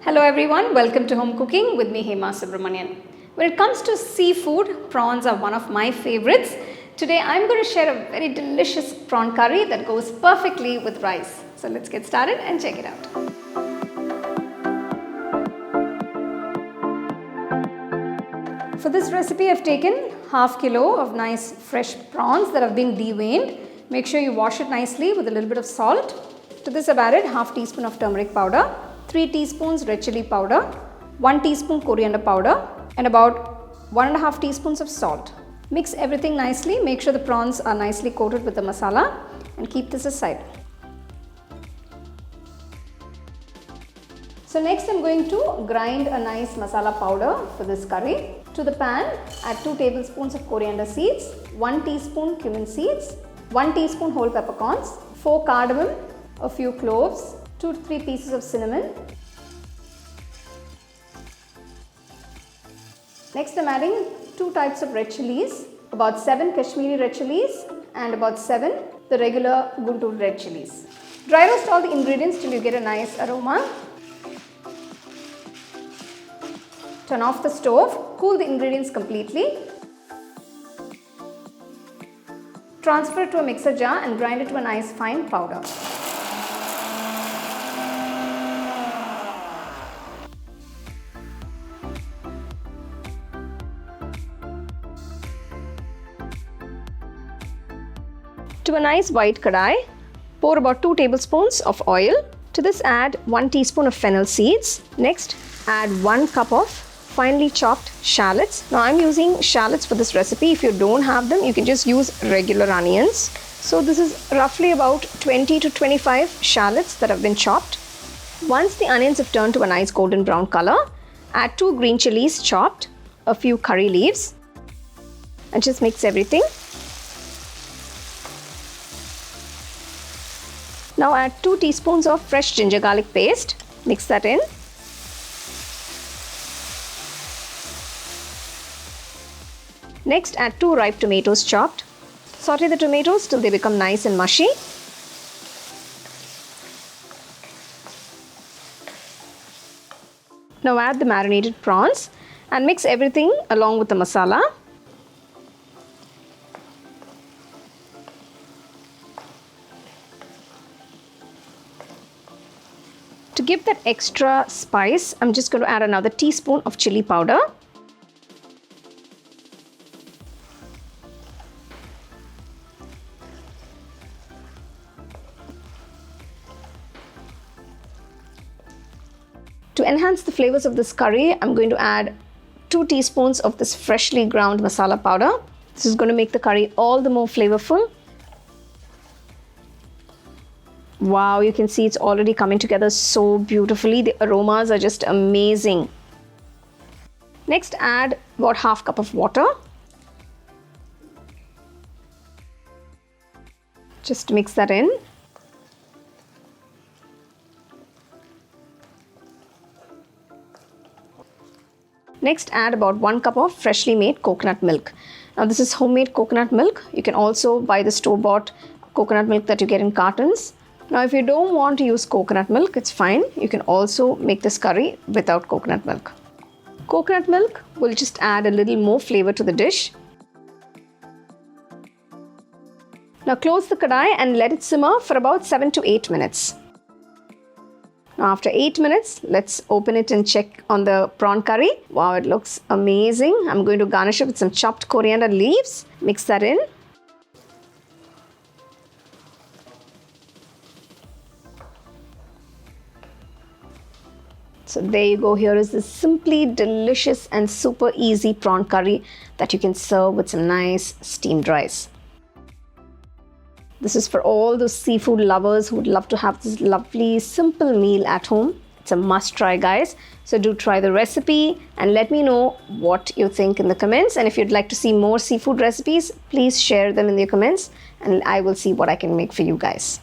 Hello everyone, welcome to Home Cooking with me Hema Subramanian. When it comes to seafood, prawns are one of my favorites. Today I'm going to share a very delicious prawn curry that goes perfectly with rice. So let's get started and check it out. For this recipe I've taken half kilo of nice fresh prawns that have been deveined. Make sure you wash it nicely with a little bit of salt. To this I've added half teaspoon of turmeric powder, 3 teaspoons red chilli powder, 1 teaspoon coriander powder and about 1.5 teaspoons of salt. Mix everything nicely, make sure the prawns are nicely coated with the masala and keep this aside. So next I'm going to grind a nice masala powder for this curry. To the pan, add 2 tablespoons of coriander seeds, 1 teaspoon cumin seeds, 1 teaspoon whole peppercorns, 4 cardamom, a few cloves, 2 to 3 pieces of cinnamon. Next I'm adding 2 types of red chilies, about 7 Kashmiri red chilies and about 7 the regular Guntur red chilies. Dry roast all the ingredients till you get a nice aroma. Turn off the stove, cool the ingredients completely. Transfer it to a mixer jar and grind it to a nice fine powder. To a nice white kadai, pour about 2 tablespoons of oil. To this add 1 teaspoon of fennel seeds. Next add 1 cup of finely chopped shallots. Now I'm using shallots for this recipe. If you don't have them, you can just use regular onions. So this is roughly about 20 to 25 shallots that have been chopped. Once the onions have turned to a nice golden brown color, add 2 green chilies chopped, a few curry leaves and just mix everything. Now add 2 teaspoons of fresh ginger garlic paste. Mix that in. Next add 2 ripe tomatoes chopped. Saute the tomatoes till they become nice and mushy. Now add the marinated prawns and mix everything along with the masala. To give that extra spice, I'm just going to add another teaspoon of chili powder. To enhance the flavors of this curry, I'm going to add 2 teaspoons of this freshly ground masala powder. This is going to make the curry all the more flavorful. Wow, you can see it's already coming together so beautifully. The aromas are just amazing. Next add about half cup of water. Just mix that in. Next add about 1 cup of freshly made coconut milk. Now this is homemade coconut milk. You can also buy the store-bought coconut milk that you get in cartons. Now if you don't want to use coconut milk, it's fine. You can also make this curry without coconut milk. Coconut milk will just add a little more flavor to the dish. Now close the kadai and let it simmer for about 7 to 8 minutes. Now after 8 minutes, let's open it and check on the prawn curry. Wow, it looks amazing. I'm going to garnish it with some chopped coriander leaves. Mix that in. So there you go, here is this simply delicious and super easy prawn curry that you can serve with some nice steamed rice. This is for all those seafood lovers who would love to have this lovely simple meal at home. It's a must try, guys. So do try the recipe and let me know what you think in the comments. And if you'd like to see more seafood recipes, please share them in the comments and I will see what I can make for you guys.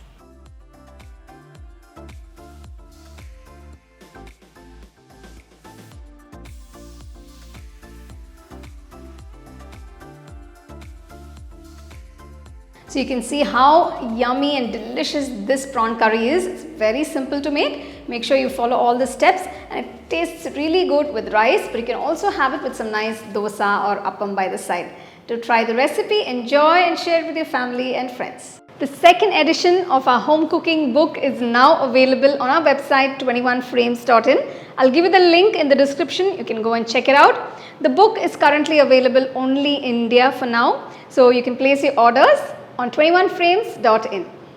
So you can see how yummy and delicious this prawn curry is. It's very simple to make. Make sure you follow all the steps, and it tastes really good with rice, but you can also have it with some nice dosa or appam by the side. To try the recipe, enjoy and share it with your family and friends. The second edition of our home cooking book is now available on our website 21frames.in. I'll give you the link in the description. You can go and check it out. The book is currently available only in India for now, so you can place your orders on 21frames.in.